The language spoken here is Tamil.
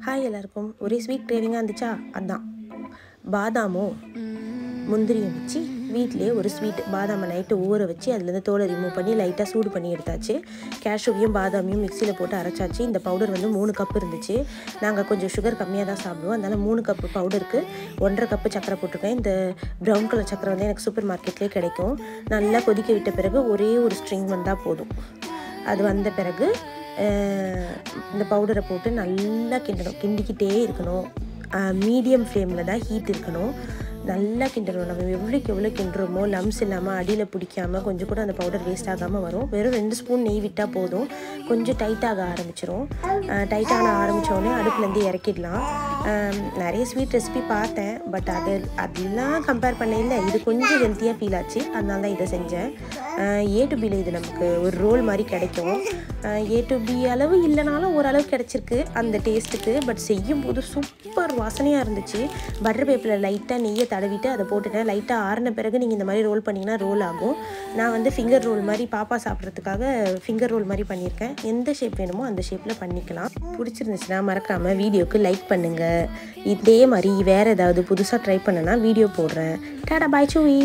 ஹாய் எல்லாருக்கும். ஒரே ஸ்வீட் கிரேவிங்காக இருந்துச்சா, அதான் பாதாமும் முந்திரியும் வச்சு வீட்டிலே ஒரு ஸ்வீட். பாதாமை நைட்டு ஊற வச்சு அதுலேருந்து தோலை ரிமூவ் பண்ணி லைட்டாக சூடு பண்ணி எடுத்தாச்சு. கேஷ்யூவையும் பாதாமையும் மிக்சியில் போட்டு அரைச்சாச்சு. இந்த பவுடர் வந்து 3 கப்பு இருந்துச்சு. நாங்கள் கொஞ்சம் சுகர் கம்மியாக தான் சாப்பிடுவோம், அதனால் 3 கப்பு பவுடருக்கு 1.5 கப்பு சக்கரை போட்டிருக்கேன். இந்த ப்ரௌன் கலர் சக்கரை வந்து எனக்கு சூப்பர் மார்க்கெட்லேயே கிடைக்கும். நல்லா கொதிக்க விட்ட பிறகு ஒரே ஒரு ஸ்ட்ரிங் வந்தால் போதும். அது வந்த பிறகு இந்த பவுடரை போட்டு நல்லா கிண்டணும். கிண்டிக்கிட்டே இருக்கணும். மீடியம் ஃப்ளேமில் தான் ஹீட் இருக்கணும். நல்லா கிண்டணும். நம்ம எவ்வளோ கிண்டுறோமோ லம்ஸ் இல்லாமல் அடியில் பிடிக்காமல் கொஞ்சம் கூட அந்த பவுடர் வேஸ்ட் ஆகாமல் வரும். வெறும் 2 ஸ்பூன் நெய் விட்டால் போதும். கொஞ்சம் டைட்டாக ஆரம்பிச்சிரும். டைட்டான ஆரம்பித்தோடனே அடுப்புலேருந்து இறக்கிடலாம். நிறைய ஸ்வீட் ரெசிபி பார்த்தேன், பட் அதெல்லாம் கம்பேர் பண்ண இல்லை. இது கொஞ்சம் ஹெல்த்தியாக ஃபீல் ஆச்சு, அதனால தான் இதை செஞ்சேன். A to Bயில் இது நமக்கு ஒரு ரோல் மாதிரி கிடைக்கும். A to B அளவு இல்லைனாலும் ஓரளவு கிடச்சிருக்கு அந்த டேஸ்ட்டுக்கு. பட் செய்யும் போது சூப்பர் வாசனையாக இருந்துச்சு. பட்டர் பேப்பரில் லைட்டாக நெய்யை தடவிட்டு அதை போட்டுட்டேன். லைட்டாக ஆறின பிறகு நீங்கள் இந்த மாதிரி ரோல் பண்ணிங்கன்னா ரோல் ஆகும். நான் வந்து ஃபிங்கர் ரோல் மாதிரி பாப்பா சாப்பிட்றதுக்காக ஃபிங்கர் ரோல் மாதிரி பண்ணியிருக்கேன். எந்த ஷேப் வேணுமோ அந்த ஷேப்பில் பண்ணிக்கலாம். பிடிச்சிருந்துச்சுன்னா மறக்காமல் வீடியோக்கு லைக் பண்ணுங்கள். இதே மாதிரி வேறு ஏதாவது புதுசாக ட்ரை பண்ணனா வீடியோ போடுறேன். டாடா பாய் சூவி.